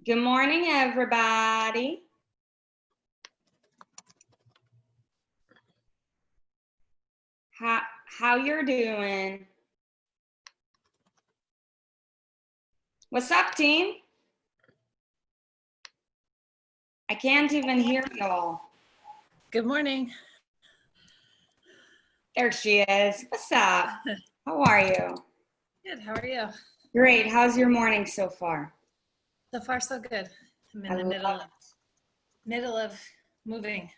Good morning, everybody. How you're doing? What's up, team? I can't even hear y'all. Good morning. There she is. What's up? How are you? Good. How are you? Great. How's your morning so far? So far, so good. I'm in the middle of moving.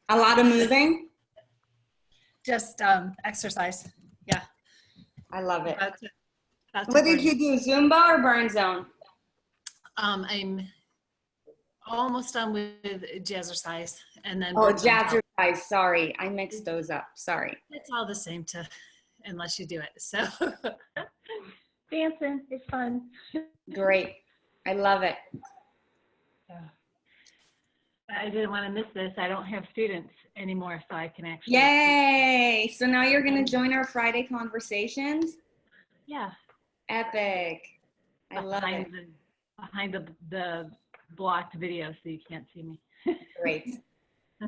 A lot of moving? Just exercise. Yeah. I love it. About to What did you do? Zumba or burn zone? I'm almost done with jazzercise, and then jazzercise. Sorry, I mixed those up. Sorry. It's all the same unless you do it. So dancing is fun. Great. I love it. Yeah. I didn't want to miss this. I don't have students anymore, so I can actually. Yay! So now you're going to join our Friday conversations? Yeah. Epic. I love it. Behind the blocked video, so you can't see me. Great. Go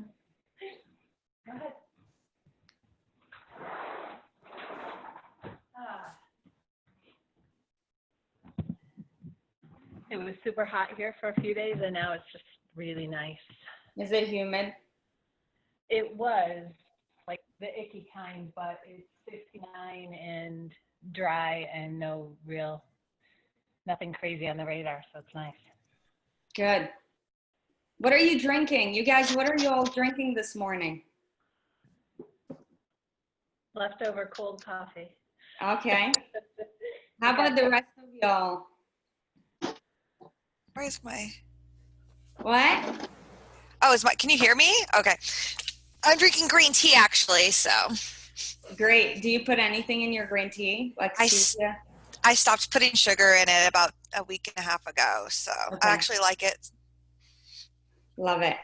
ahead. It was super hot here for a few days, and now it's just really nice. Is it humid? It was like the icky kind, but it's 59 and dry and nothing crazy on the radar, so it's nice. Good. What are you drinking? You guys, what are you all drinking this morning? Leftover cold coffee. Okay. How about the rest of y'all? Where's my? What? Oh, can you hear me? Okay. I'm drinking green tea actually, so. Great. Do you put anything in your green tea? Like stevia? I stopped putting sugar in it about a week and a half ago, so okay. I actually like it. Love it.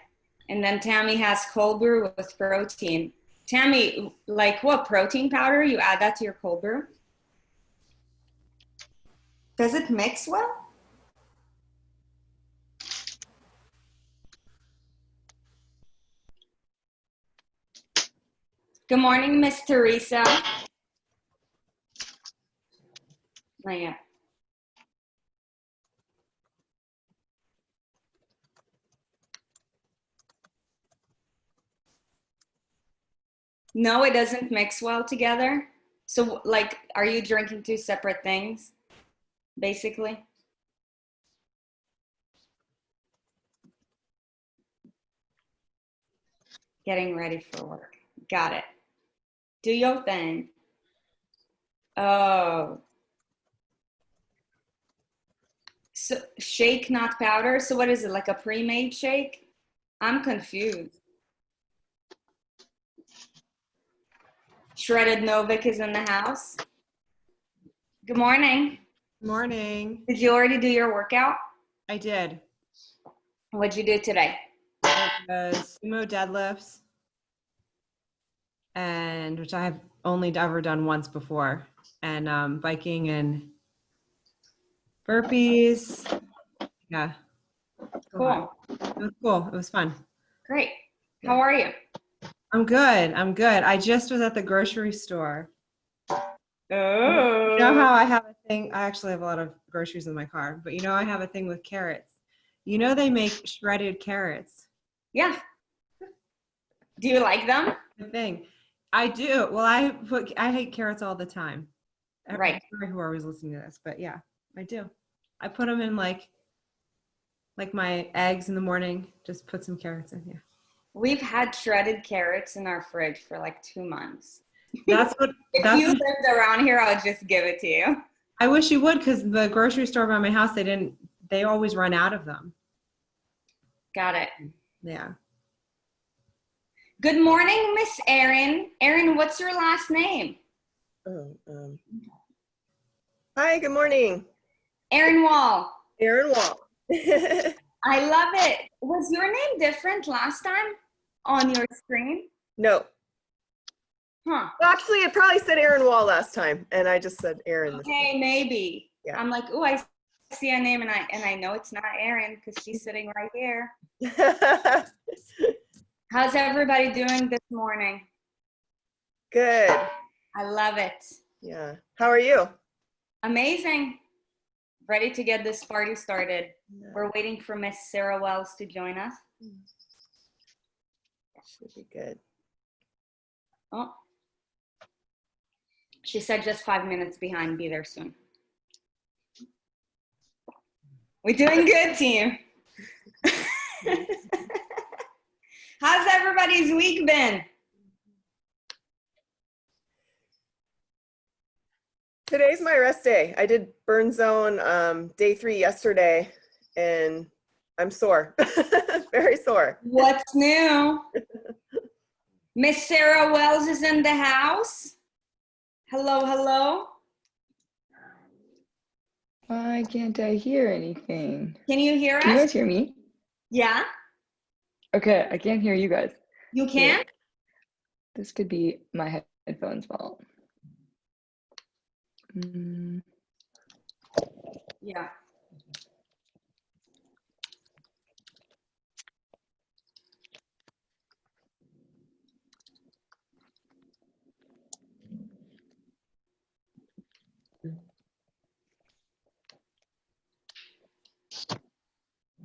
And then Tammy has cold brew with protein. Tammy, like what, protein powder? You add that to your cold brew? Does it mix well? Good morning, Miss Teresa. Not yet. No, it doesn't mix well together. So, like, are you drinking two separate things, basically? Getting ready for work. Got it. Do your thing. Oh. So, shake, not powder. So what is it, like a pre-made shake? I'm confused. Shredded Novik is in the house. Good morning. Morning. Did you already do your workout? I did. What'd you do today? It was sumo deadlifts, and which I have only ever done once before, and biking and burpees. Yeah. Cool. It was cool. It was fun. Great. How are you? I'm good. I'm good. I just was at the grocery store. Oh. You know how I have a thing? I actually have a lot of groceries in my car, but you know I have a thing with carrots. You know they make shredded carrots. Yeah. Do you like them? The thing. I do. Well, I hate carrots all the time. Right. I'm sorry who are listening to this, but yeah, I do. I put them in like my eggs in the morning. Just put some carrots in. Yeah. We've had shredded carrots in our fridge for like 2 months. That's what. If you lived around here, I'll just give it to you. I wish you would, because the grocery store by my house, they always run out of them. Got it. Yeah. Good morning, Miss Erin. Erin, what's your last name? Hi, good morning. Erin Wall. Erin Wall. I love it. Was your name different last time on your screen? No. Huh. Well, actually, it probably said Erin Wall last time, and I just said Erin. Okay, maybe. Yeah. I'm like, oh, I see a name and I know it's not Erin because she's sitting right here. How's everybody doing this morning? Good. I love it. Yeah. How are you? Amazing. Ready to get this party started. Yeah. We're waiting for Miss Sarah Wells to join us. Should be good. Oh, she said just 5 minutes behind. Be there soon. We're doing good, team. How's everybody's week been? Today's my rest day. I did burn zone day 3 yesterday, and I'm sore. Very sore. What's new? Miss Sarah Wells is in the house. Hello, hello. Why can't I hear anything? Can you hear us? Can you guys hear me? Yeah, Okay, I can't hear you guys. you can? Yeah. This could be my headphones fault. Yeah.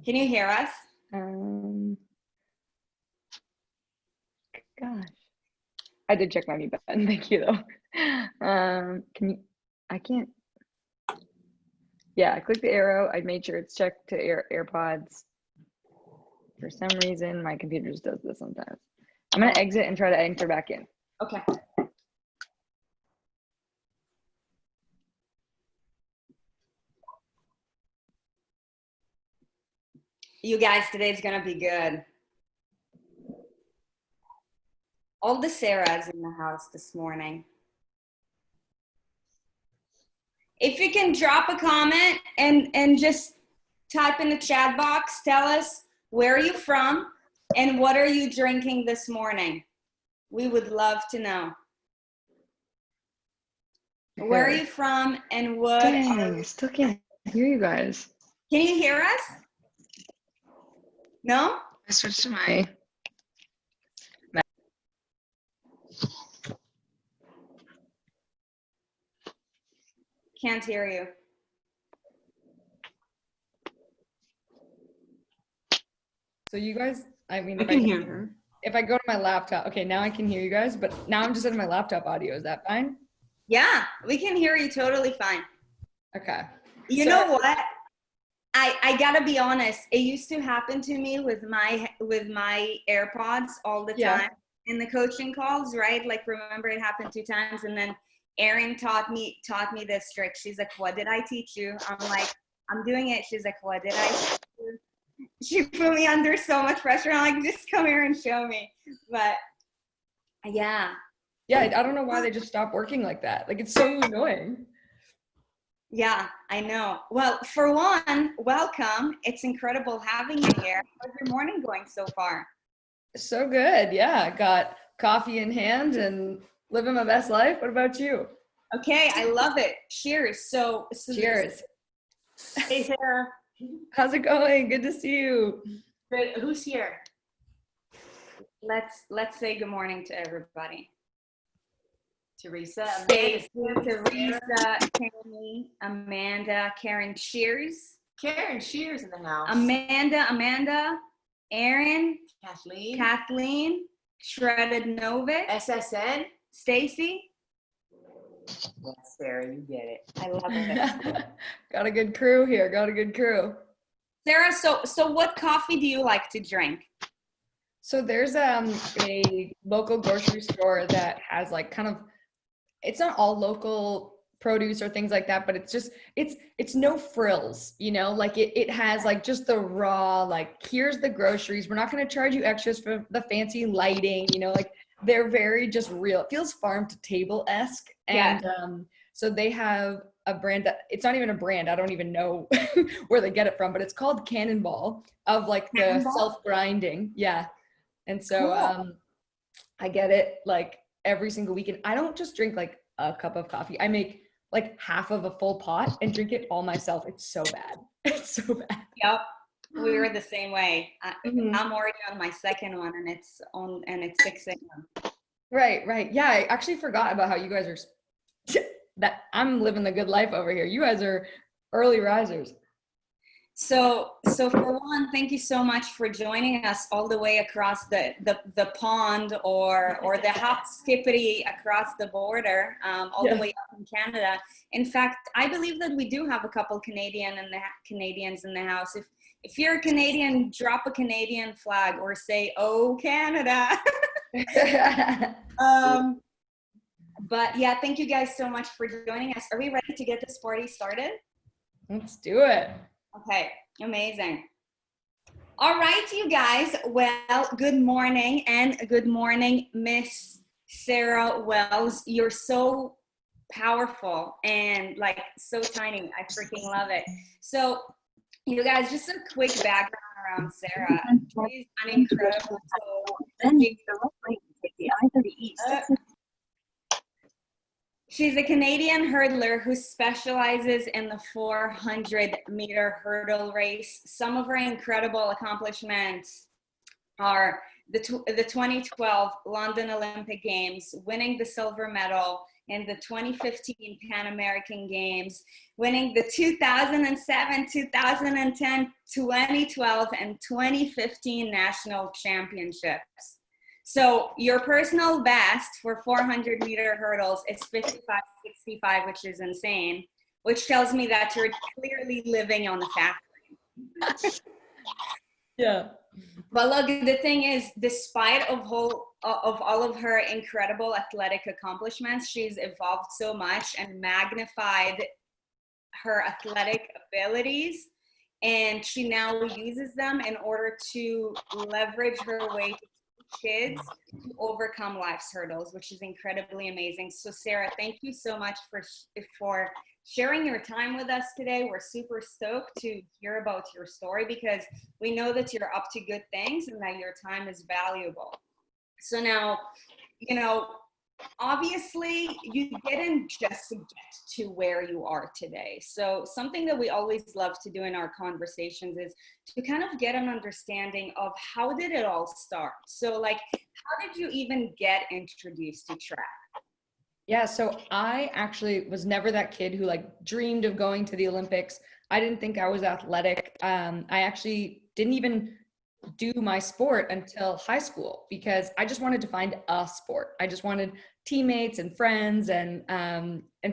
Can you hear us? Gosh. I did check my mute button. Thank you though. Can you, I can't. Yeah, I clicked the arrow. I made sure it's checked to AirPods. For some reason, my computer just does this sometimes. I'm gonna exit and try to enter back in. Okay. You guys, today's gonna be good. All the Sarahs in the house this morning. If you can drop a comment and just type in the chat box, tell us where are you from and what are you drinking this morning? We would love to know. Where are you from and what? Dang, I still can't hear you guys. Can you hear us? No? I switched to my. Can't hear you. So you guys, I mean, I can hear her. if I go to my laptop, okay, now I can hear you guys, but now I'm just in my laptop audio. Is that fine? Yeah, we can hear you totally fine. Okay. You So- know what? I gotta be honest. It used to happen to me with my AirPods all the Yeah. time in the coaching calls, right? Like remember it happened 2 times, and then Erin taught me this trick. She's like, "What did I teach you?" I'm like, "I'm doing it." She's like, "What did I teach you?" She put me under so much pressure. I'm like, "Just come here and show me." But yeah. Yeah, I don't know why they just stopped working like that. Like it's so annoying. Yeah, I know. Well, for one, welcome. It's incredible having you here. How's your morning going so far? So good. Yeah, got coffee in hand and living my best life. What about you? Okay, I love it. Cheers. So Cheers. Hey, Sarah. How's it going? Good to see you. Great. Who's here? Let's say good morning to everybody. Teresa, Stacy, Teresa, Tammy, Amanda, Karen. Cheers. Karen Shears in the house. Amanda, Erin, Kathleen, Shredded Novik, SSN. Stacy. Yes, Sarah, you get it. I love it. Got a good crew here. Got a good crew. Sarah, so what coffee do you like to drink? So there's a local grocery store that has like kind of, it's not all local produce or things like that, but it's just, it's no frills, you know, like it has like just the raw, like here's the groceries. We're not going to charge you extras for the fancy lighting, you know, like they're very just real. It feels farm to table-esque. And so they have a brand that, it's not even a brand. I don't even know where they get it from, but it's called Cannonball of like the self-grinding. Yeah. And so Cool. I get it like every single weekend. I don't just drink like a cup of coffee. I make like half of a full pot and drink it all myself. It's so bad. It's so bad. Yep. We were the same way. Mhm. I'm already on my second one and it's 6 a.m. Right. Yeah, I actually forgot about how you guys are that I'm living the good life over here. You guys are early risers. So for one, thank you so much for joining us all the way across the pond or the hop skippity across the border, all the way up in Canada. In fact, I believe that we do have a couple Canadians in the house. If you're a Canadian, drop a Canadian flag or say, "Oh, Canada." But yeah, thank you guys so much for joining us. Are we ready to get this party started? Let's do it. Okay, amazing. All right, you guys. Well, good morning, and good morning, Miss Sarah Wells. You're so powerful and like so tiny. I freaking love it. So, you guys, just a quick background around Sarah. She's an incredible soul. Then take the left lane and take the I-30 east. She's a Canadian hurdler who specializes in the 400-meter hurdle race. Some of her incredible accomplishments are the 2012 London Olympic Games, winning the silver medal in the 2015 Pan American Games, winning the 2007, 2010, 2012, and 2015 national championships. So your personal best for 400-meter hurdles is 55.65, which is insane, which tells me that you're clearly living on the fast lane. Yeah. But look, the thing is, despite of all of her incredible athletic accomplishments, she's evolved so much and magnified her athletic abilities, and she now uses them in order to leverage her way to kids to overcome life's hurdles, which is incredibly amazing. So Sarah, thank you so much for sharing your time with us today. We're super stoked to hear about your story because we know that you're up to good things and that your time is valuable. So now, you know, obviously you didn't just get to where you are today. So something that we always love to do in our conversations is to kind of get an understanding of how did it all start? So like, how did you even get introduced to track? Yeah, so I actually was never that kid who like dreamed of going to the Olympics. I didn't think I was athletic. I actually didn't even do my sport until high school because I just wanted to find a sport. I just wanted teammates and friends, and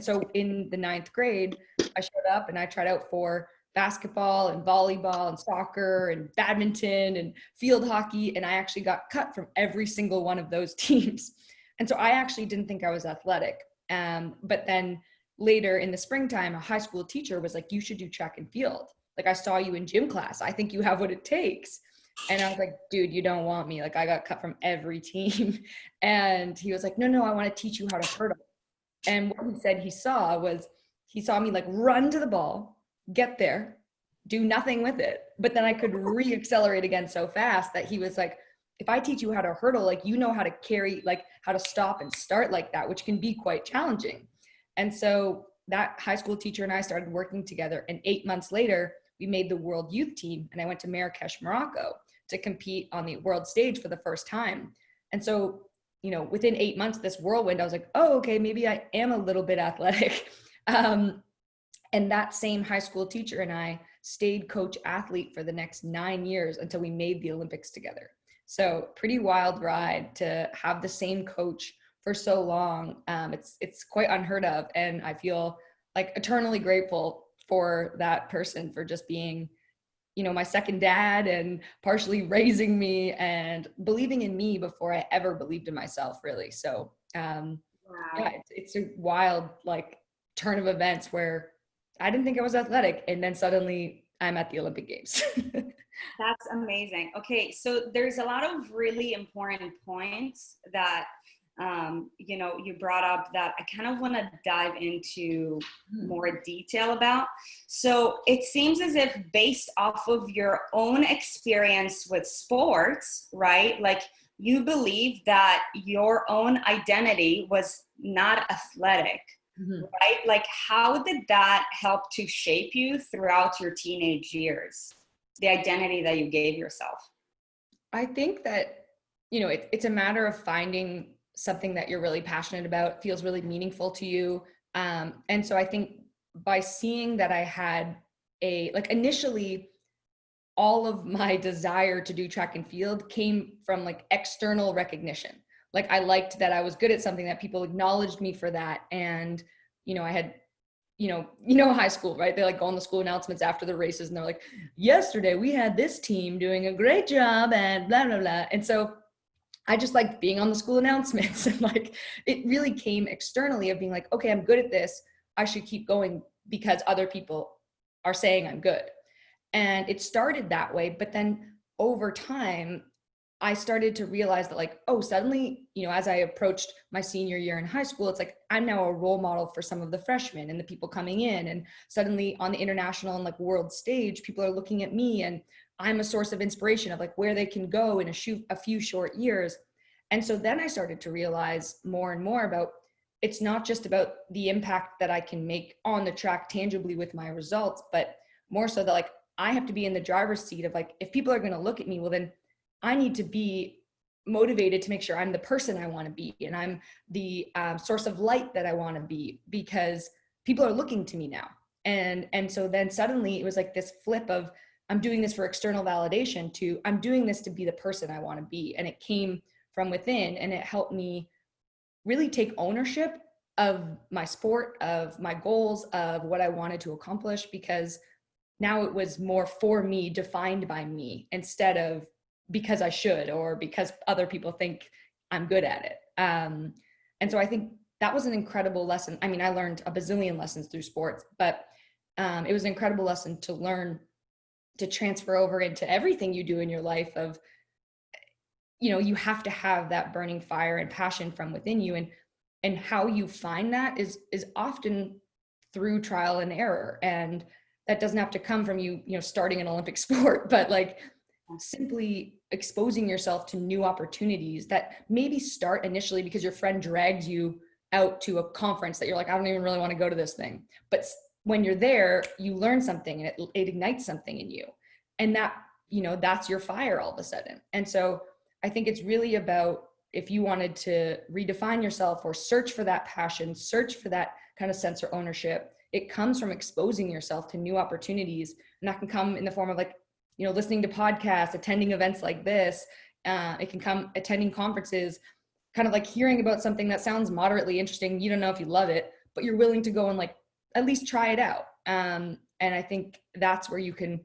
so in the 9th grade, I showed up and I tried out for basketball and volleyball and soccer and badminton and field hockey, and I actually got cut from every single one of those teams. And so I actually didn't think I was athletic. But then later in the springtime, a high school teacher was like, "You should do track and field. Like, I saw you in gym class. I think you have what it takes." And I was like, "Dude, you don't want me. Like, I got cut from every team." And he was like, no, I want to teach you how to hurdle. And what he said he saw me like run to the ball, get there, do nothing with it. But then I could re-accelerate again so fast that he was like, if I teach you how to hurdle, like, you know how to carry, like how to stop and start like that, which can be quite challenging. And so that high school teacher and I started working together. And 8 months later, we made the world youth team. And I went to Marrakesh, Morocco to compete on the world stage for the first time. And so, you know, within 8 months, this whirlwind, I was like, oh, okay, maybe I am a little bit athletic. And that same high school teacher and I stayed coach athlete for the next 9 years until we made the Olympics together. So pretty wild ride to have the same coach for so long. It's quite unheard of. And I feel like eternally grateful for that person for just being, you know, my second dad and partially raising me and believing in me before I ever believed in myself, really. So wow. Yeah, it's a wild like turn of events where I didn't think I was athletic, and then suddenly I'm at the Olympic Games. That's amazing. Okay, so there's a lot of really important points that you know, you brought up that I kind of want to dive into more detail about. So it seems as if based off of your own experience with sports, right? Like you believe that your own identity was not athletic. right? Like, how did that help to shape you throughout your teenage years? The identity that you gave yourself? I think that, it's a matter of finding something that you're really passionate about, feels really meaningful to you. And so I think by seeing that I had initially, all of my desire to do track and field came from like external recognition. Like I liked that I was good at something, that people acknowledged me for that. And, I had, high school, right? They like go on the school announcements after the races and they're like, yesterday we had this team doing a great job and blah, blah, blah. And so I just liked being on the school announcements. And like, it really came externally of being like, okay, I'm good at this. I should keep going because other people are saying I'm good. And it started that way. But then over time, I started to realize that like, oh, suddenly, as I approached my senior year in high school, it's like, I'm now a role model for some of the freshmen and the people coming in. And suddenly on the international and like world stage, people are looking at me and I'm a source of inspiration of like where they can go in a few short years. And so then I started to realize more and more about, it's not just about the impact that I can make on the track tangibly with my results, but more so that like, I have to be in the driver's seat of like, if people are going to look at me, well, then I need to be motivated to make sure I'm the person I want to be. And I'm the source of light that I want to be, because people are looking to me now. And so then suddenly it was like this flip of, I'm doing this for external validation to, I'm doing this to be the person I want to be. And it came from within, and it helped me really take ownership of my sport, of my goals, of what I wanted to accomplish, because now it was more for me, defined by me, instead of because I should or because other people think I'm good at it. And so I think that was an incredible lesson. I mean, I learned a bazillion lessons through sports, but it was an incredible lesson to learn to transfer over into everything you do in your life of, you have to have that burning fire and passion from within you. And how you find that is often through trial and error. And that doesn't have to come from you starting an Olympic sport, but like simply exposing yourself to new opportunities that maybe start initially because your friend dragged you out to a conference that you're like, I don't even really want to go to this thing. But when you're there, you learn something and it ignites something in you. And that, that's your fire all of a sudden. And so I think it's really about, if you wanted to redefine yourself or search for that passion, search for that kind of sense of ownership, it comes from exposing yourself to new opportunities. And that can come in the form of like, listening to podcasts, attending events like this. It can come attending conferences, kind of like hearing about something that sounds moderately interesting. You don't know if you love it, but you're willing to go and like, at least try it out. And I think that's where you can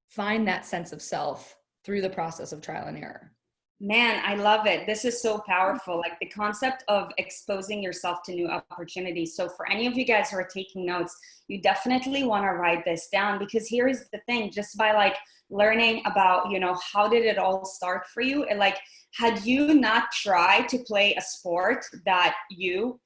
find that sense of self through the process of trial and error. Man, I love it. This is so powerful. Like the concept of exposing yourself to new opportunities. So for any of you guys who are taking notes, you definitely want to write this down, because here is the thing, just by like learning about, how did it all start for you? And like, had you not tried to play a sport that you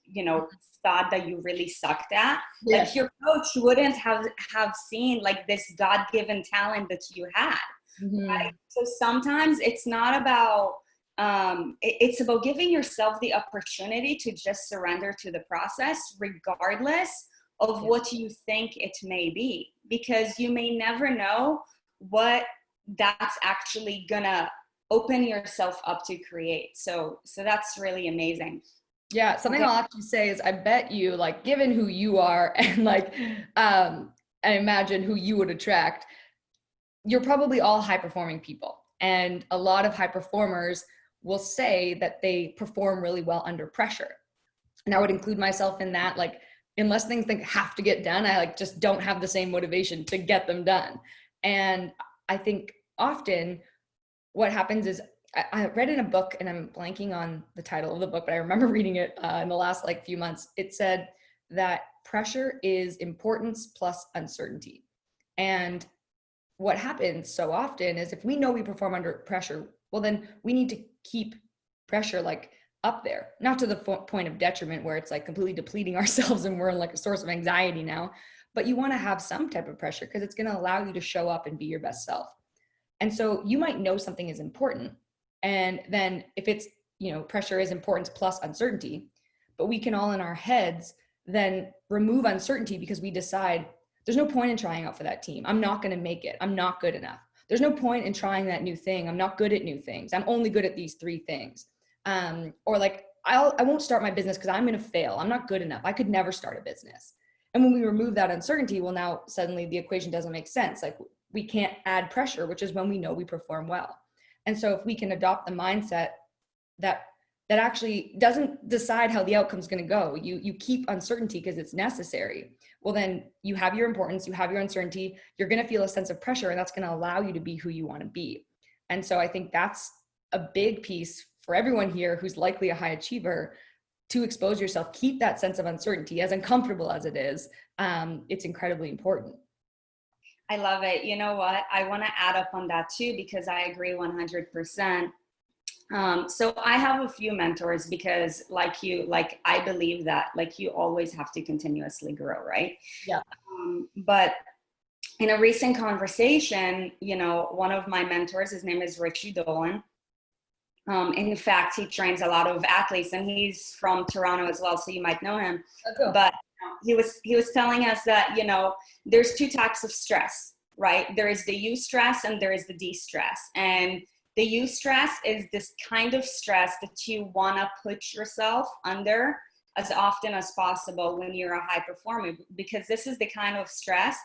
thought that you really sucked at, Yes. like your coach wouldn't have seen like this God-given talent that you had. Mm-hmm. Right? So sometimes it's not about, it's about giving yourself the opportunity to just surrender to the process, regardless of what you think it may be, because you may never know what that's actually gonna open yourself up to create. So that's really amazing. Yeah, something I'll actually say is, I bet you, like, given who you are and like, I imagine who you would attract, you're probably all high performing people. And a lot of high performers will say that they perform really well under pressure. And I would include myself in that. Like, unless things have to get done, I like just don't have the same motivation to get them done. And I think often what happens is, I read in a book, and I'm blanking on the title of the book, but I remember reading it in the last like few months. It said that pressure is importance plus uncertainty. And what happens so often is, if we know we perform under pressure, well, then we need to keep pressure like up there, not to the point of detriment where it's like completely depleting ourselves and we're like a source of anxiety now, but you want to have some type of pressure because it's going to allow you to show up and be your best self. And so you might know something is important. And then if it's, pressure is importance plus uncertainty, but we can all in our heads then remove uncertainty because we decide there's no point in trying out for that team. I'm not going to make it. I'm not good enough. There's no point in trying that new thing. I'm not good at new things. I'm only good at these 3 things. Or like, I won't start my business because I'm going to fail. I'm not good enough. I could never start a business. And when we remove that uncertainty, well, now suddenly the equation doesn't make sense. Like, we can't add pressure, which is when we know we perform well. And so if we can adopt the mindset that actually doesn't decide how the outcome's going to go, you keep uncertainty because it's necessary, well, then you have your importance, you have your uncertainty, you're going to feel a sense of pressure, and that's going to allow you to be who you want to be. And so I think that's a big piece for everyone here who's likely a high achiever, to expose yourself, keep that sense of uncertainty, as uncomfortable as it is. It's incredibly important. I love it. You know what? I want to add up on that too, because I agree 100%. So I have a few mentors because I believe that like you always have to continuously grow, right? Yeah. But in a recent conversation, you know, one of my mentors, his name is Richie Dolan. In fact, he trains a lot of athletes, and he's from Toronto as well, so you might know him. Oh, cool. But he was telling us that, you know, there's 2 types of stress, right? There is the eustress and there is the de-stress. And the eustress is this kind of stress that you want to put yourself under as often as possible when you're a high performer, because this is the kind of stress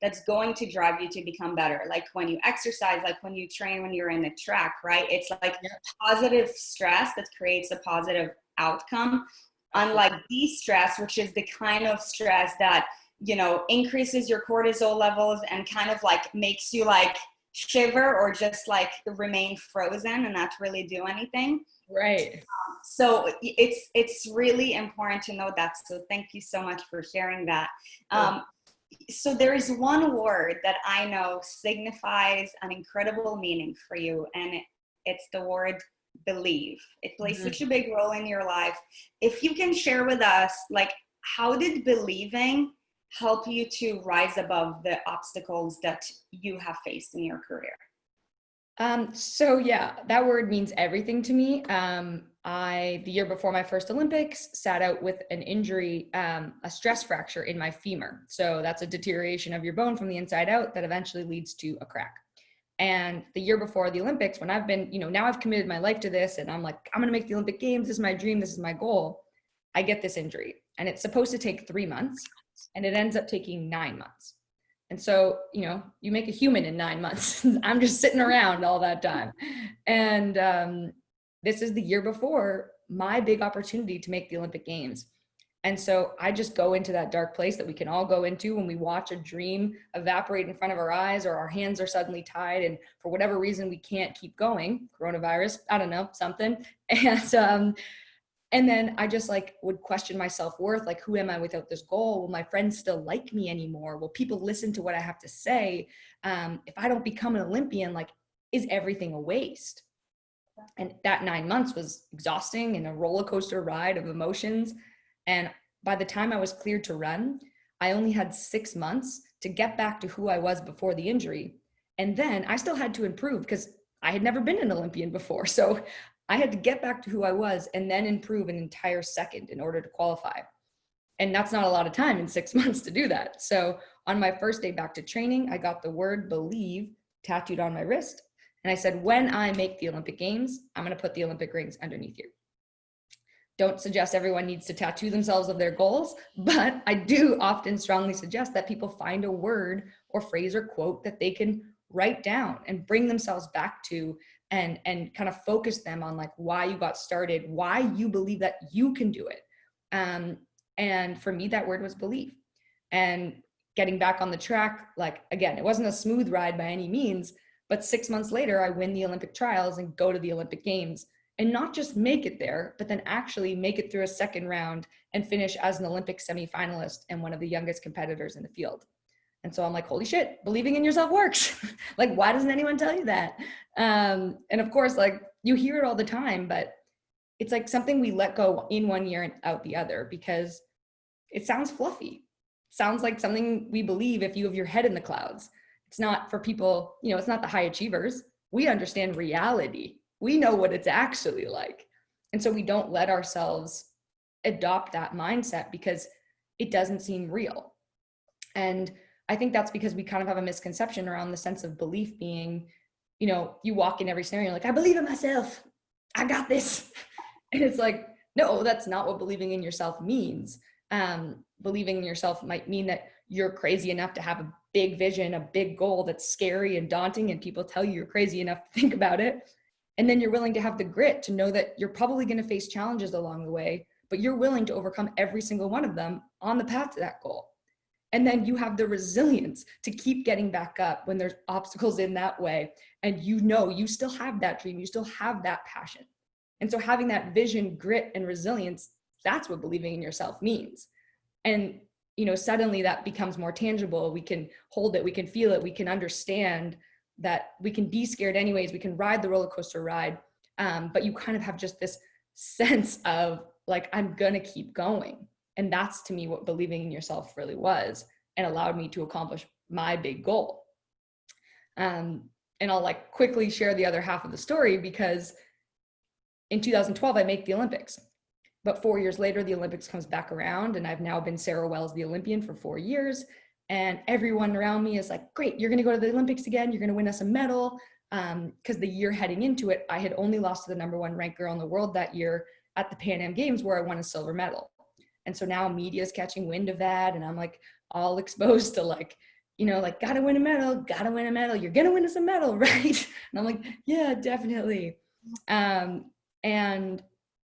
that's going to drive you to become better. Like when you exercise, like when you train, when you're in the track, right? It's like positive stress that creates a positive outcome. Unlike de-stress, which is the kind of stress that, you know, increases your cortisol levels and kind of like makes you like shiver or just like remain frozen and not really do anything. Right. So it's really important to know that. So thank you so much for sharing that. So there is one word that I know signifies an incredible meaning for you, and it's the word believe. It plays such a big role in your life. If you can share with us, like, how did believing help you to rise above the obstacles that you have faced in your career? So yeah, that word means everything to me. The year before my first Olympics, sat out with an injury, a stress fracture in my femur. So that's a deterioration of your bone from the inside out that eventually leads to a crack. And the year before the Olympics, when I've been, you know, now I've committed my life to this and I'm like, I'm going to make the Olympic Games. This is my dream. This is my goal. I get this injury, and it's supposed to take 3 months, and it ends up taking 9 months. And so, you know, you make a human in 9 months. I'm just sitting around all that time. And this is the year before my big opportunity to make the Olympic Games. And so I just go into that dark place that we can all go into when we watch a dream evaporate in front of our eyes, or our hands are suddenly tied, and for whatever reason we can't keep going. Coronavirus, I don't know, something. And then I just like would question my self-worth. Like, who am I without this goal? Will my friends still like me anymore? Will people listen to what I have to say? If I don't become an Olympian, like, is everything a waste? And that 9 months was exhausting and a roller coaster ride of emotions. And by the time I was cleared to run, I only had 6 months to get back to who I was before the injury. And then I still had to improve because I had never been an Olympian before. So I had to get back to who I was and then improve an entire second in order to qualify. And that's not a lot of time in 6 months to do that. So on my first day back to training, I got the word believe tattooed on my wrist. And I said, when I make the Olympic Games, I'm going to put the Olympic rings underneath here. Don't suggest everyone needs to tattoo themselves of their goals, but I do often strongly suggest that people find a word or phrase or quote that they can write down and bring themselves back to, and kind of focus them on like why you got started, why you believe that you can do it. And for me, that word was belief. And getting back on the track, like, again, it wasn't a smooth ride by any means, but 6 months later, I win the Olympic trials and go to the Olympic Games, and not just make it there, but then actually make it through a second round and finish as an Olympic semifinalist and one of the youngest competitors in the field. And so I'm like, holy shit, believing in yourself works. Like, why doesn't anyone tell you that? And of course, like, you hear it all the time, but it's like something we let go in 1 year and out the other because it sounds fluffy. It sounds like something we believe if you have your head in the clouds. It's not for people, you know, it's not the high achievers. We understand reality. We know what it's actually like. And so we don't let ourselves adopt that mindset because it doesn't seem real. And I think that's because we kind of have a misconception around the sense of belief being, you know, you walk in every scenario like, I believe in myself, I got this. And it's like, no, that's not what believing in yourself means. Believing in yourself might mean that you're crazy enough to have a big vision, a big goal that's scary and daunting, and people tell you you're crazy enough to think about it. And then you're willing to have the grit to know that you're probably going to face challenges along the way, but you're willing to overcome every single one of them on the path to that goal. And then you have the resilience to keep getting back up when there's obstacles in that way. And you know, you still have that dream, you still have that passion. And so having that vision, grit, and resilience, that's what believing in yourself means. And, you know, suddenly that becomes more tangible. We can hold it, we can feel it, we can understand that we can be scared anyways, we can ride the roller coaster ride. But you kind of have just this sense of like, I'm gonna keep going. And that's to me what believing in yourself really was, and allowed me to accomplish my big goal. And I'll like quickly share the other half of the story, because in 2012, I make the Olympics. But 4 years later, the Olympics comes back around, and I've now been Sarah Wells, the Olympian, for 4 years. And everyone around me is like, great, you're gonna go to the Olympics again, you're gonna win us a medal. Because the year heading into it, I had only lost to the #1 ranked girl in the world that year at the Pan Am Games, where I won a silver medal. And so now media is catching wind of that, and I'm like all exposed to like, you know, like, gotta win a medal, you're gonna win us a medal, right? And I'm like, yeah, definitely. And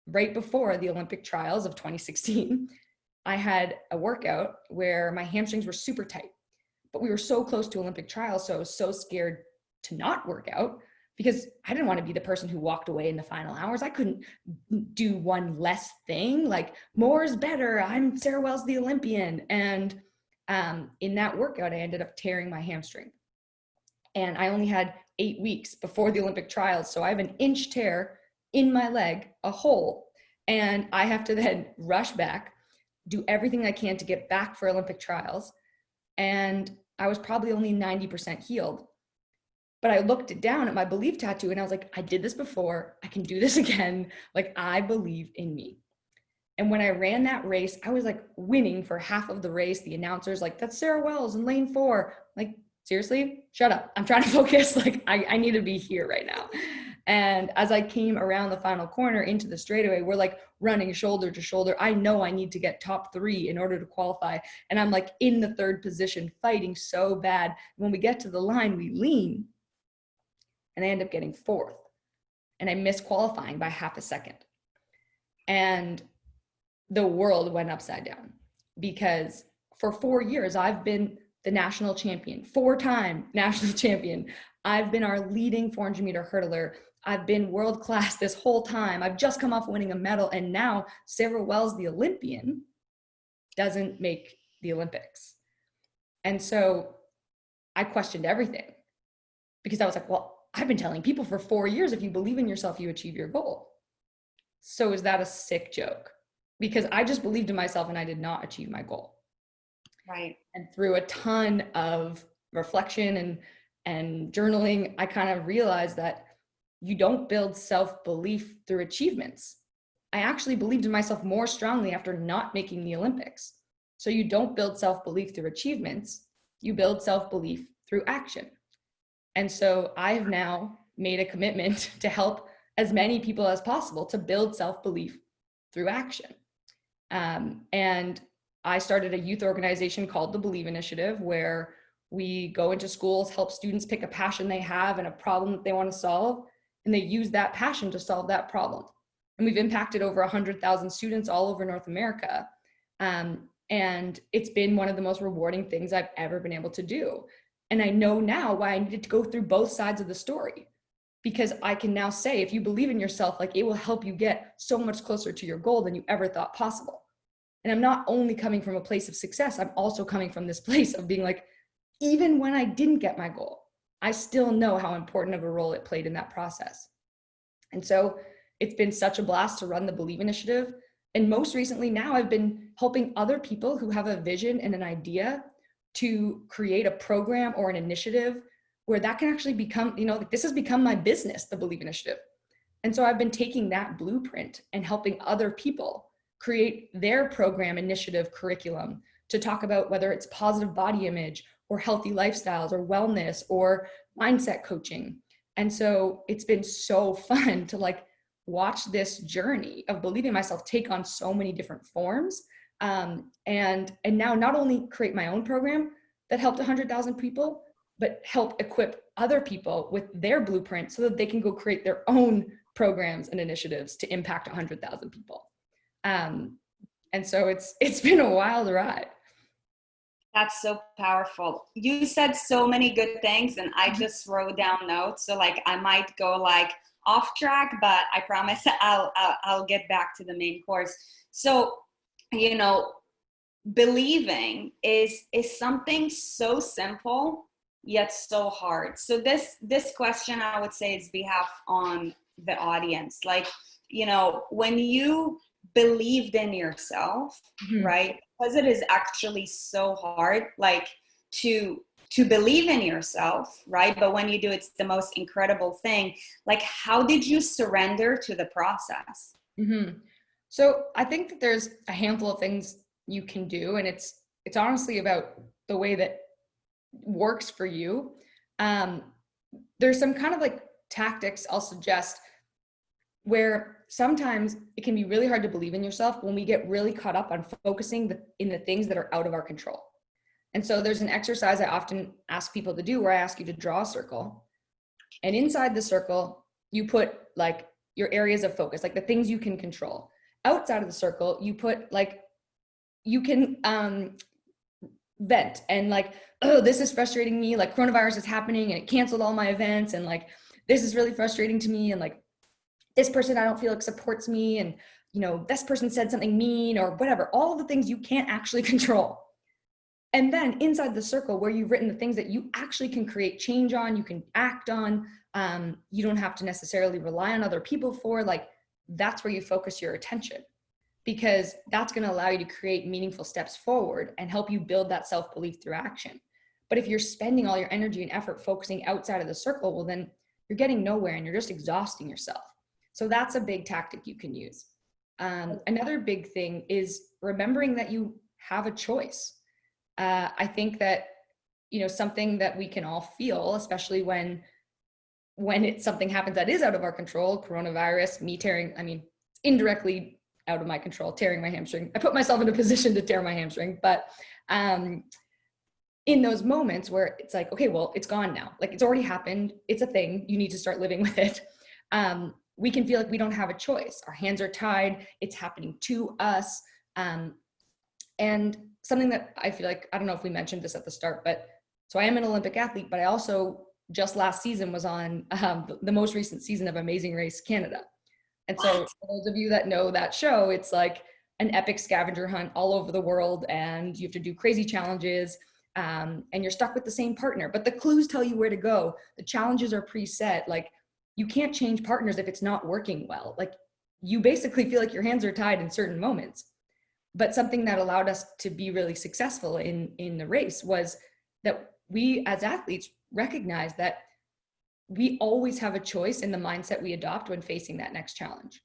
right before the Olympic trials of 2016, I had a workout where my hamstrings were super tight, but we were so close to Olympic trials, so I was so scared to not work out, because I didn't want to be the person who walked away in the final hours. I couldn't do one less thing. Like, more is better. I'm Sarah Wells, the Olympian. And in that workout, I ended up tearing my hamstring. And I only had 8 weeks before the Olympic trials. So I have an inch tear in my leg, a hole. And I have to then rush back, do everything I can to get back for Olympic trials. And I was probably only 90% healed. But I looked down at my belief tattoo and I was like, I did this before, I can do this again. Like, I believe in me. And when I ran that race, I was like winning for half of the race. The announcers like, that's Sarah Wells in lane 4. Like, seriously, shut up. I'm trying to focus. Like, I need to be here right now. And as I came around the final corner into the straightaway, we're like running shoulder to shoulder. I know I need to get top 3 in order to qualify. And I'm like in the 3rd position, fighting so bad. When we get to the line, we lean. And I end up getting 4th. And I missed qualifying by half a second. And the world went upside down, because for 4 years, I've been the national champion, 4-time national champion. I've been our leading 400-meter hurdler. I've been world-class this whole time. I've just come off winning a medal. And now Sarah Wells, the Olympian, doesn't make the Olympics. And so I questioned everything, because I was like, well, I've been telling people for 4 years, if you believe in yourself, you achieve your goal. So is that a sick joke? Because I just believed in myself and I did not achieve my goal. Right. And through a ton of reflection and journaling, I kind of realized that you don't build self-belief through achievements. I actually believed in myself more strongly after not making the Olympics. So you don't build self-belief through achievements, you build self-belief through action. And so I've now made a commitment to help as many people as possible to build self-belief through action. And I started a youth organization called the Believe Initiative, where we go into schools, help students pick a passion they have and a problem that they want to solve, and they use that passion to solve that problem. And we've impacted over 100,000 students all over North America. And it's been one of the most rewarding things I've ever been able to do. And I know now why I needed to go through both sides of the story, because I can now say, if you believe in yourself, like, it will help you get so much closer to your goal than you ever thought possible. And I'm not only coming from a place of success, I'm also coming from this place of being like, even when I didn't get my goal, I still know how important of a role it played in that process. And so it's been such a blast to run the Believe Initiative. And most recently now, I've been helping other people who have a vision and an idea to create a program or an initiative where that can actually become, like, this has become my business, the Believe Initiative. And so I've been taking that blueprint and helping other people create their program, initiative, curriculum to talk about whether it's positive body image or healthy lifestyles or wellness or mindset coaching. And so it's been so fun to like watch this journey of believing myself take on so many different forms. And now not only create my own program that helped 100,000 people, but help equip other people with their blueprint so that they can go create their own programs and initiatives to impact 100,000 people. And so it's been a wild ride. That's so powerful. You said so many good things and I just wrote down notes. So like I might go like off track, but I promise I'll get back to the main course. So, you know, believing is something so simple yet so hard. So this question I would say is behalf on the audience. Like, you know, when you believed in yourself, right? Because it is actually so hard, like to believe in yourself, right? But when you do, it's the most incredible thing. Like, how did you surrender to the process? So I think that there's a handful of things you can do, and it's honestly about the way that works for you. There's some kind of like tactics I'll suggest where sometimes it can be really hard to believe in yourself when we get really caught up on focusing in the things that are out of our control. And so there's an exercise I often ask people to do where I ask you to draw a circle, and inside the circle you put like your areas of focus, like the things you can control. Outside of the circle you put like you can vent and like, oh, this is frustrating me, like coronavirus is happening and it canceled all my events, and like this is really frustrating to me, and like this person I don't feel like supports me, and you know, this person said something mean or whatever, all of the things you can't actually control. And then inside the circle where you've written the things that you actually can create change on, you can act on, you don't have to necessarily rely on other people for, like that's where you focus your attention, because that's going to allow you to create meaningful steps forward and help you build that self-belief through action. But if you're spending all your energy and effort focusing outside of the circle, well, then you're getting nowhere and you're just exhausting yourself. So that's a big tactic you can use. Another big thing is remembering that you have a choice. I think that, you know, something that we can all feel, especially when it's something happens that is out of our control, coronavirus, me tearing, I mean, indirectly out of my control, tearing my hamstring. I put myself in a position to tear my hamstring, but in those moments where it's like, okay, well, it's gone now. Like it's already happened. It's a thing. You need to start living with it. We can feel like we don't have a choice. Our hands are tied. It's happening to us. And something that I feel like, I don't know if we mentioned this at the start, but so I am an Olympic athlete, but I also just last season was on the most recent season of Amazing Race Canada. And so for those of you that know that show, it's like an epic scavenger hunt all over the world, and you have to do crazy challenges, and you're stuck with the same partner, but the clues tell you where to go. The challenges are preset. Like you can't change partners if it's not working well. Like you basically feel like your hands are tied in certain moments. But something that allowed us to be really successful in the race was that we as athletes recognize that we always have a choice in the mindset we adopt when facing that next challenge.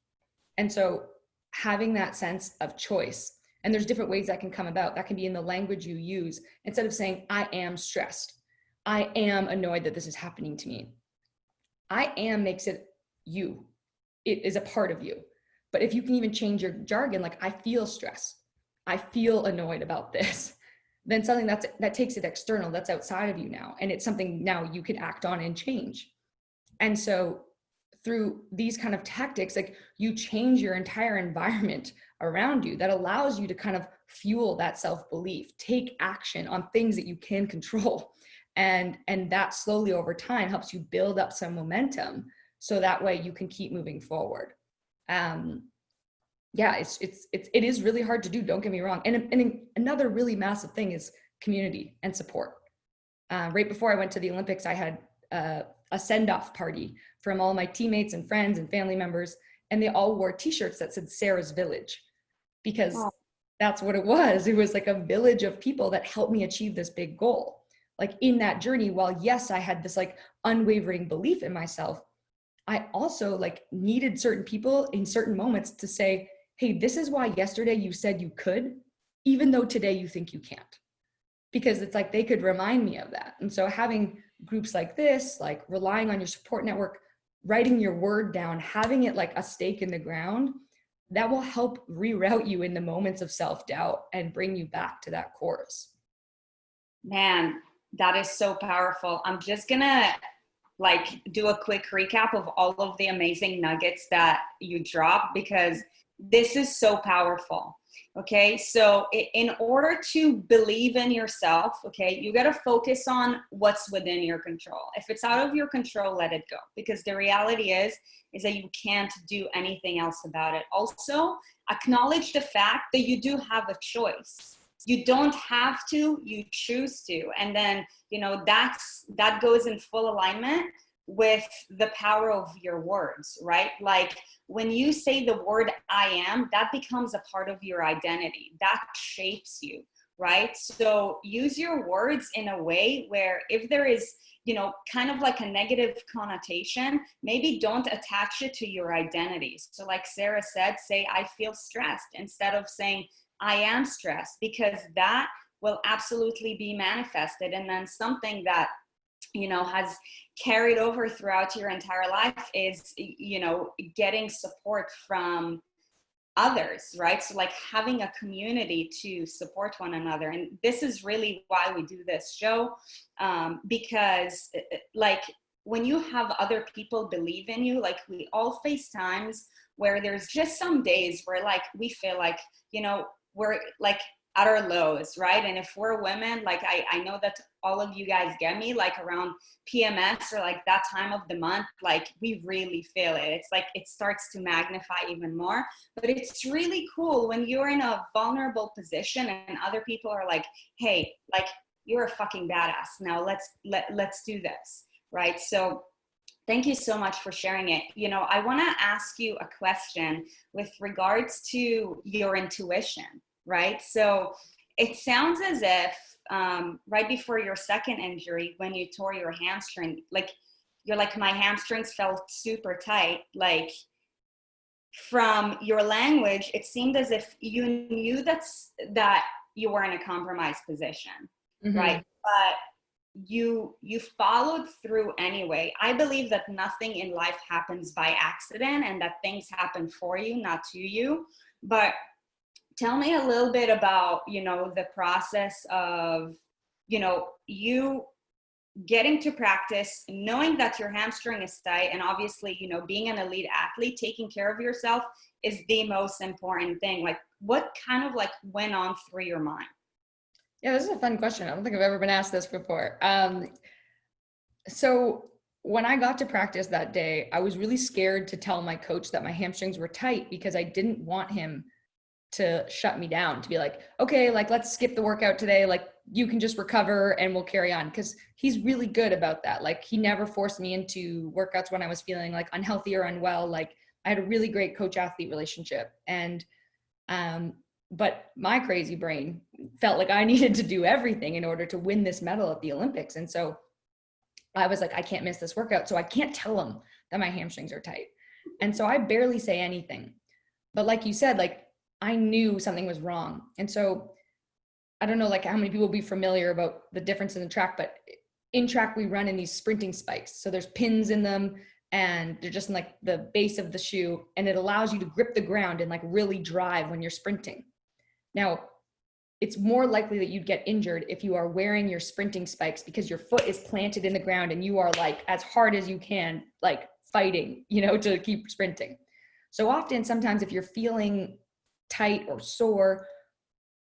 And so having that sense of choice, and there's different ways that can come about. That can be in the language you use. Instead of saying, I am stressed, I am annoyed that this is happening to me. I am makes it you. It is a part of you. But if you can even change your jargon, like I feel stress, I feel annoyed about this, then something that takes it external, that's outside of you now. And it's something now you can act on and change. And so through these kind of tactics, like you change your entire environment around you that allows you to kind of fuel that self-belief, take action on things that you can control. And that slowly over time helps you build up some momentum. So that way you can keep moving forward. Yeah, it is really hard to do. Don't get me wrong. And another really massive thing is community and support. Right before I went to the Olympics, I had a send-off party from all my teammates and friends and family members, and they all wore t-shirts that said Sarah's Village, because that's what it was. It was like a village of people that helped me achieve this big goal. Like in that journey, while yes, I had this like unwavering belief in myself, I also like needed certain people in certain moments to say, hey, this is why yesterday you said you could, even though today you think you can't. Because it's like they could remind me of that. And so having groups like this, like relying on your support network, writing your word down, having it like a stake in the ground, that will help reroute you in the moments of self-doubt and bring you back to that course. Man, that is so powerful. I'm just gonna like do a quick recap of all of the amazing nuggets that you dropped, because this is so powerful. Okay, so in order to believe in yourself, okay, you got to focus on what's within your control. If it's out of your control, let it go, because the reality is that you can't do anything else about it. Also, acknowledge the fact that you do have a choice. You don't have to, you choose to. And then, you know, that goes in full alignment with the power of your words, right? Like when you say the word I am, that becomes a part of your identity. That shapes you, right? So use your words in a way where if there is, you know, kind of like a negative connotation, maybe don't attach it to your identity. So like Sarah said, say, I feel stressed instead of saying, I am stressed, because that will absolutely be manifested. And then something that, you know, has carried over throughout your entire life is, you know, getting support from others, right? So like having a community to support one another. And this is really why we do this show, because like when you have other people believe in you, like we all face times where there's just some days where like we feel like, you know, we're like at our lows, right? And if we're women, like I know that all of you guys get me, like around PMS or like that time of the month, like we really feel it. It's like it starts to magnify even more. But it's really cool when you're in a vulnerable position and other people are like, hey, like you're a fucking badass. Now let's do this, right? So thank you so much for sharing it. You know, I want to ask you a question with regards to your intuition, right? So it sounds as if right before your second injury, when you tore your hamstring, like you're like, my hamstrings felt super tight. Like from your language, it seemed as if you knew that you were in a compromised position, right? But you followed through anyway. I believe that nothing in life happens by accident and that things happen for you, not to you. But tell me a little bit about, you know, the process of, you know, you getting to practice, knowing that your hamstring is tight, and obviously, you know, being an elite athlete, taking care of yourself is the most important thing. Like what kind of like went on through your mind? Yeah, this is a fun question. I don't think I've ever been asked this before. So when I got to practice that day, I was really scared to tell my coach that my hamstrings were tight because I didn't want him to shut me down, to be like, okay, like let's skip the workout today. Like you can just recover and we'll carry on. Cause he's really good about that. Like he never forced me into workouts when I was feeling like unhealthy or unwell. Like I had a really great coach athlete relationship. And, but my crazy brain felt like I needed to do everything in order to win this medal at the Olympics. And so I was like, I can't miss this workout. So I can't tell him that my hamstrings are tight. And so I barely say anything. But like you said, like I knew something was wrong. And so I don't know like how many people will be familiar about the difference in the track, but in track we run in these sprinting spikes. So there's pins in them and they're just in like the base of the shoe, and it allows you to grip the ground and like really drive when you're sprinting. Now, it's more likely that you'd get injured if you are wearing your sprinting spikes because your foot is planted in the ground and you are like as hard as you can, like fighting, you know, to keep sprinting. So often, sometimes if you're feeling tight or sore,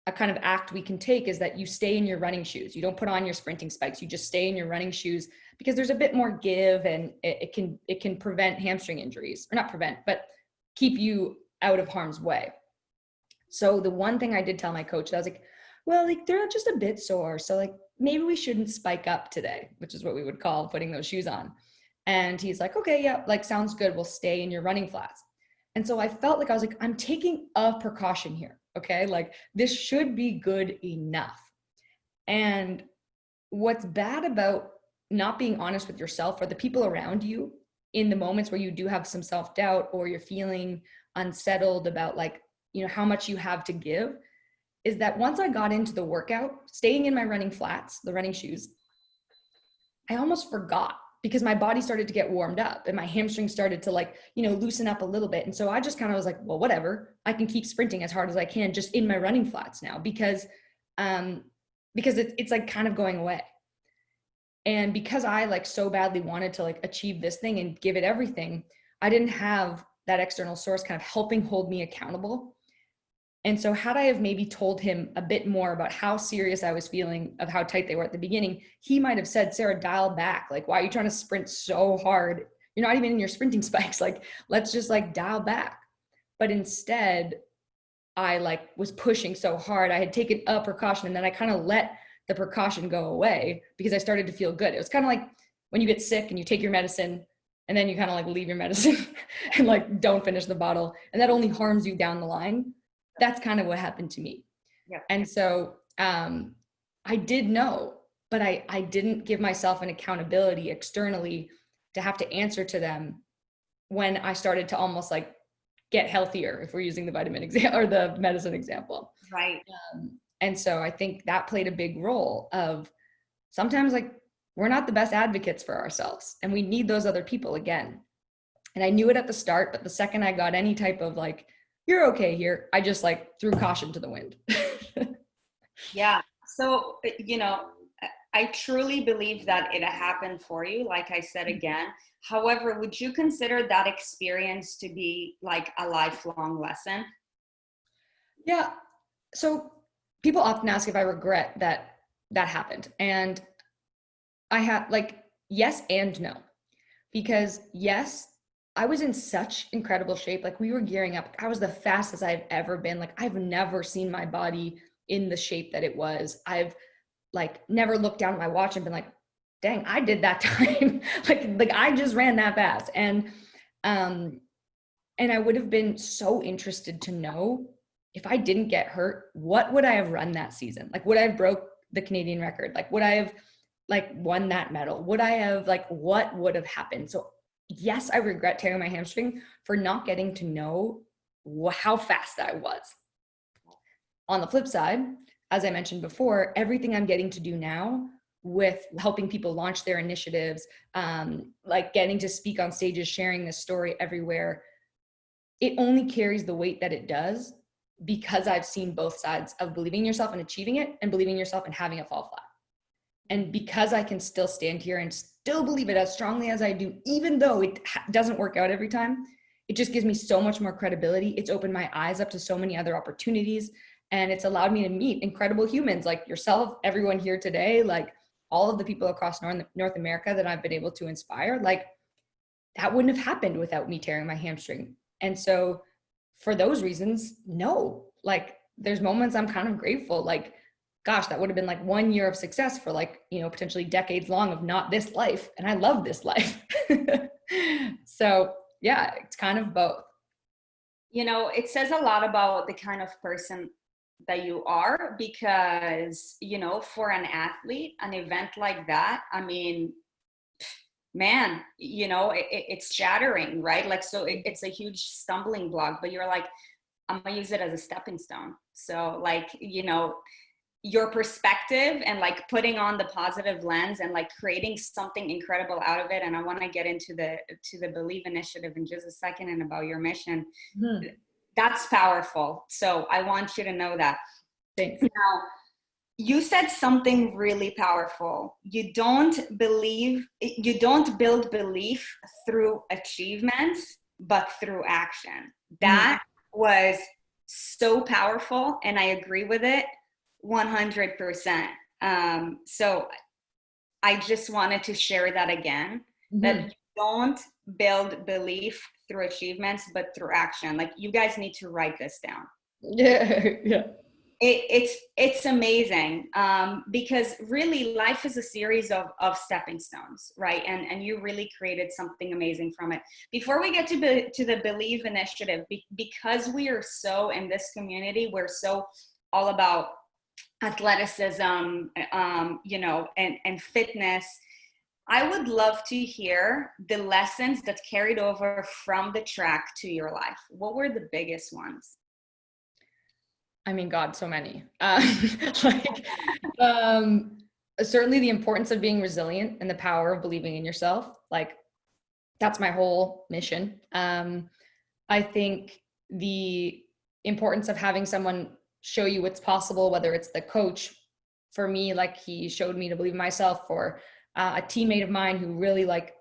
a kind of act we can take is that you stay in your running shoes. You don't put on your sprinting spikes. You just stay in your running shoes because there's a bit more give, and it can prevent hamstring injuries, or not prevent, but keep you out of harm's way. So the one thing I did tell my coach, I was like, well, like they're just a bit sore. So like maybe we shouldn't spike up today, which is what we would call putting those shoes on. And he's like, okay, yeah, like sounds good. We'll stay in your running flats. And so I felt like I was like, I'm taking a precaution here. Okay. Like this should be good enough. And what's bad about not being honest with yourself or the people around you in the moments where you do have some self-doubt or you're feeling unsettled about like you know, how much you have to give, is that once I got into the workout, staying in my running flats, the running shoes, I almost forgot because my body started to get warmed up and my hamstrings started to like, you know, loosen up a little bit. And so I just kind of was like, well, whatever, I can keep sprinting as hard as I can just in my running flats now because it's like kind of going away. And because I like so badly wanted to like achieve this thing and give it everything, I didn't have that external source kind of helping hold me accountable. And so had I have maybe told him a bit more about how serious I was feeling of how tight they were at the beginning, he might have said, Sarah, dial back. Like, why are you trying to sprint so hard? You're not even in your sprinting spikes. Like, let's just like dial back. But instead, I like was pushing so hard. I had taken a precaution and then I kind of let the precaution go away because I started to feel good. It was kind of like when you get sick and you take your medicine and then you kind of like leave your medicine and like don't finish the bottle. And that only harms you down the line. That's kind of what happened to me. Yeah. And so I did know, but I didn't give myself an accountability externally to have to answer to them when I started to almost like get healthier, if we're using the vitamin example or the medicine example. Right. And so I think that played a big role of sometimes like we're not the best advocates for ourselves and we need those other people again. And I knew it at the start, but the second I got any type of like, you're okay here, I just like threw caution to the wind. Yeah. So, you know, I truly believe that it happened for you, like I said again. However, would you consider that experience to be like a lifelong lesson? Yeah. So people often ask if I regret that happened. And I have like, yes and no. Because yes, I was in such incredible shape. Like we were gearing up. I was the fastest I've ever been. Like I've never seen my body in the shape that it was. I've like never looked down at my watch and been like, dang, I did that time. like I just ran that fast. And I would have been so interested to know if I didn't get hurt, what would I have run that season? Like, would I have broke the Canadian record? Like, would I have like won that medal? Would I have like, what would have happened? So yes, I regret tearing my hamstring for not getting to know how fast I was. On the flip side, as I mentioned before, everything I'm getting to do now with helping people launch their initiatives, like getting to speak on stages, sharing this story everywhere, it only carries the weight that it does because I've seen both sides of believing in yourself and achieving it and believing in yourself and having it fall flat. And because I can still stand here and still believe it as strongly as I do, even though it doesn't work out every time, it just gives me so much more credibility. It's opened my eyes up to so many other opportunities. And it's allowed me to meet incredible humans like yourself, everyone here today, like all of the people across North America that I've been able to inspire. Like that wouldn't have happened without me tearing my hamstring. And so for those reasons, no, like there's moments I'm kind of grateful. Like, gosh, that would have been like 1 year of success for like, you know, potentially decades long of not this life. And I love this life. So yeah, it's kind of both. You know, it says a lot about the kind of person that you are because, you know, for an athlete, an event like that, I mean, man, you know, it's shattering, right? Like, so it's a huge stumbling block, but you're like, I'm gonna use it as a stepping stone. So like, you know, your perspective and like putting on the positive lens and like creating something incredible out of it. And I want to get into the Believe initiative in just a second and about your mission. Mm-hmm. That's powerful. So I want you to know that. Thanks. Now, you said something really powerful. You don't build belief through achievements, but through action. That was so powerful, and I agree with it 100%. So I just wanted to share that again, that you don't build belief through achievements, but through action. Like you guys need to write this down. Yeah. It's amazing because really life is a series of stepping stones, right? And you really created something amazing from it. Before we get to the Believe initiative, because we are so in this community, we're so all about athleticism, you know, and fitness. I would love to hear the lessons that carried over from the track to your life. What were the biggest ones? I mean, God, so many. Like, certainly the importance of being resilient and the power of believing in yourself. Like, that's my whole mission. I think the importance of having someone show you what's possible, whether it's the coach, for me, like he showed me to believe in myself, or a teammate of mine who really like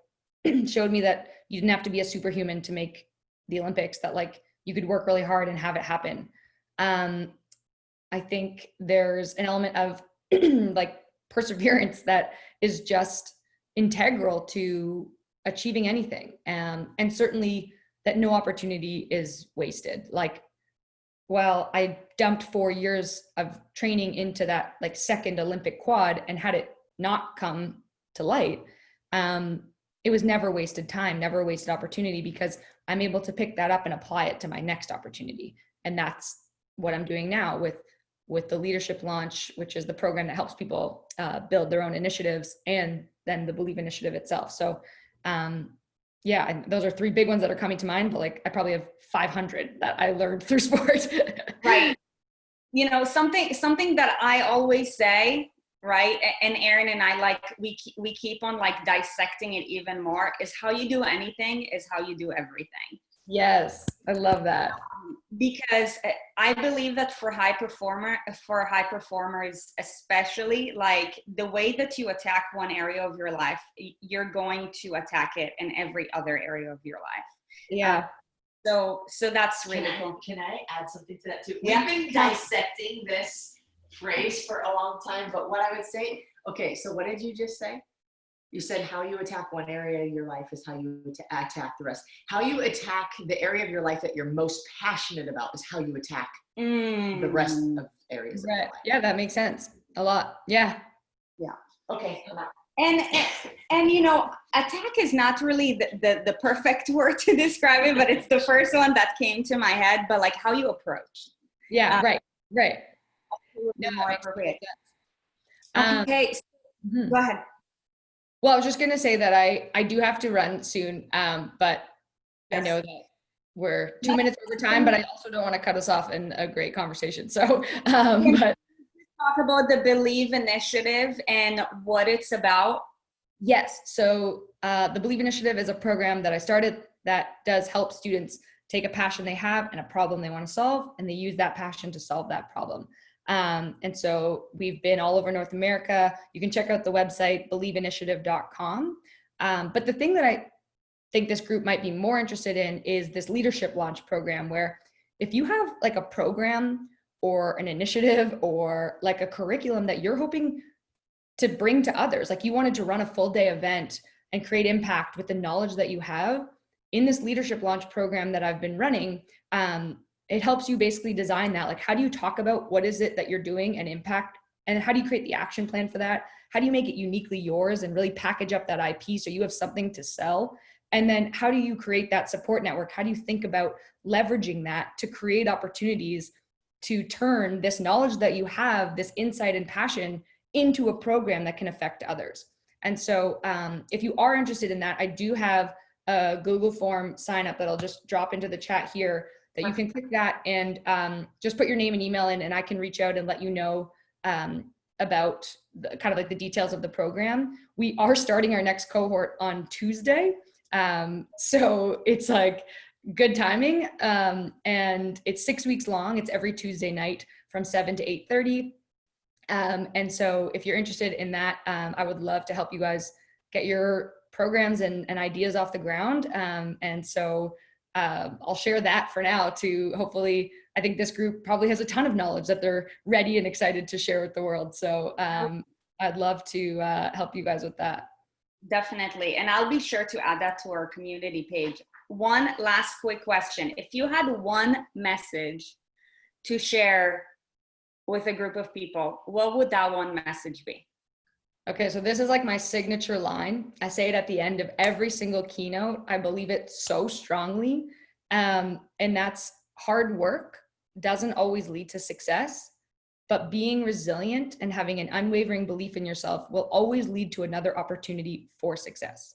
showed me that you didn't have to be a superhuman to make the Olympics, that like you could work really hard and have it happen. I think there's an element of like perseverance that is just integral to achieving anything. And certainly that no opportunity is wasted. Like, well, I dumped 4 years of training into that like second Olympic quad, and had it not come to light, it was never wasted time, never wasted opportunity, because I'm able to pick that up and apply it to my next opportunity. And that's what I'm doing now with the leadership launch, which is the program that helps people build their own initiatives, and then the Believe Initiative itself. So yeah, and those are 3 big ones that are coming to mind, but like I probably have 500 that I learned through sport. Right. You know, something that I always say, right, and Erin and I, like, we keep on like dissecting it even more, is how you do anything is how you do everything. Yes, I love that. Because I believe that for high performers especially, like the way that you attack one area of your life, you're going to attack it in every other area of your life. Yeah. So that's really cool. Can I add something to that too? Yeah. We've been dissecting this phrase for a long time, but what I would say, okay, so what did you just say? You said how you attack one area of your life is how you attack the rest. How you attack the area of your life that you're most passionate about is how you attack the rest of areas of your life. Yeah, that makes sense a lot. Yeah. Yeah. Okay. And you know, attack is not really the perfect word to describe it, but it's the first one that came to my head. But like how you approach. Yeah. Right. Yeah, more appropriate. Okay. Go ahead. Well, I was just going to say that I do have to run soon, but yes. I know that we're 2 minutes over time, but I also don't want to cut us off in a great conversation. So, but talk about the Believe Initiative and what it's about. Yes. So the Believe Initiative is a program that I started that does help students take a passion they have and a problem they want to solve, and they use that passion to solve that problem. And so we've been all over North America. You can check out the website, believeinitiative.com. But the thing that I think this group might be more interested in is this leadership launch program, where if you have like a program or an initiative or like a curriculum that you're hoping to bring to others, like you wanted to run a full day event and create impact with the knowledge that you have, in this leadership launch program that I've been running, it helps you basically design that. Like, how do you talk about what is it that you're doing and impact, and how do you create the action plan for that? How do you make it uniquely yours and really package up that IP so you have something to sell? And then how do you create that support network? How do you think about leveraging that to create opportunities to turn this knowledge that you have, this insight and passion, into a program that can affect others? And so if you are interested in that, I do have a Google form sign up that I'll just drop into the chat here, that you can click that and just put your name and email in, and I can reach out and let you know about the, kind of like the details of the program. We are starting our next cohort on Tuesday. So it's like good timing. And it's 6 weeks long. It's every Tuesday night from 7 to 8:30. And so if you're interested in that, I would love to help you guys get your programs and ideas off the ground. And so I'll share that for now to hopefully, I think this group probably has a ton of knowledge that they're ready and excited to share with the world. So I'd love to help you guys with that. Definitely. And I'll be sure to add that to our community page. One last quick question. If you had one message to share with a group of people, what would that one message be? Okay, so this is like my signature line. I say it at the end of every single keynote. I believe it so strongly. And that's hard work doesn't always lead to success, but being resilient and having an unwavering belief in yourself will always lead to another opportunity for success.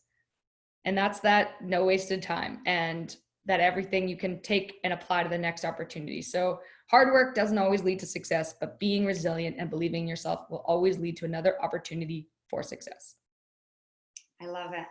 And that's that no wasted time, and that everything you can take and apply to the next opportunity. So Hard work doesn't always lead to success, but being resilient and believing in yourself will always lead to another opportunity for success. I love it.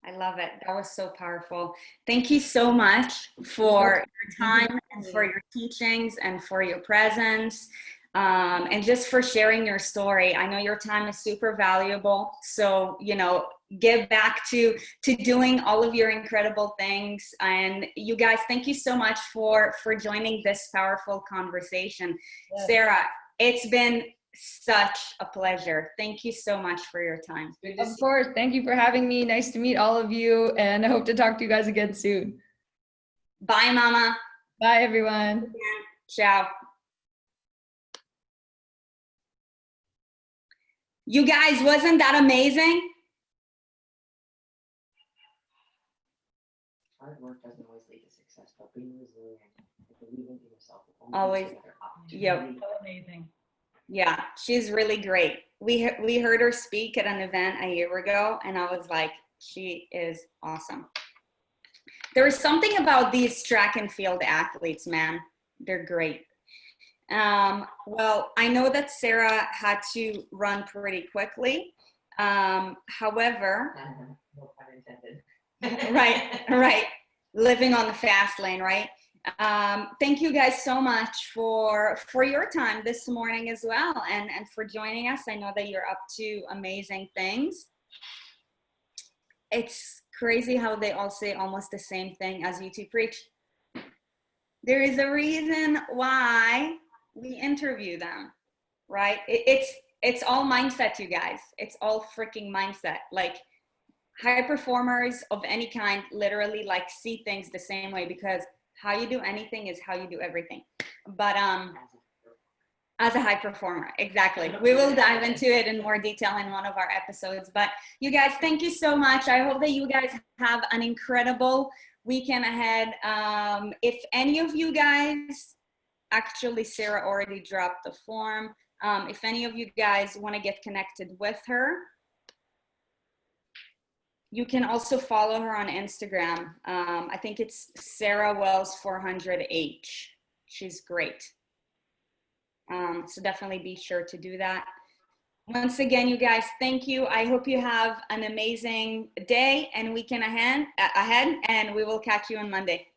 I love it. That was so powerful. Thank you so much for your time and for your teachings and for your presence, and just for sharing your story. I know your time is super valuable. So, you know, give back to doing all of your incredible things. And you guys, thank you so much for joining this powerful conversation. Yes. Sarah, it's been such a pleasure. Thank you so much for your time. Of course. Thank you for having me. Nice to meet all of you, and I hope to talk to you guys again soon. Bye, Mama. Bye, everyone. Ciao. You guys, wasn't that amazing? Hard work doesn't always lead to success, but being resilient and believing in yourself will Always. Yep. So amazing. Yeah, she's really great. We heard her speak at an event a year ago, and I was like, she is awesome. There is something about these track and field athletes, man. They're great. Well, I know that Sarah had to run pretty quickly. However, no pun intended. right. Living on the fast lane, right? Thank you guys so much for your time this morning as well, and for joining us. I know that you're up to amazing things. It's crazy how they all say almost the same thing as you two preach. There is a reason why we interview them, right? It's all mindset, you guys. It's all freaking mindset. Like, high performers of any kind literally like see things the same way, because how you do anything is how you do everything. But as a high performer, exactly. We will dive into it in more detail in one of our episodes. But you guys, thank you so much. I hope that you guys have an incredible weekend ahead. If any of you guys, actually Sarah already dropped the form. If any of you guys want to get connected with her, you can also follow her on Instagram. I think it's Sarah Wells 400H. She's great. So definitely be sure to do that. Once again, you guys, thank you. I hope you have an amazing day and weekend ahead, and we will catch you on Monday.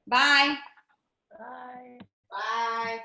Bye. Bye. Bye.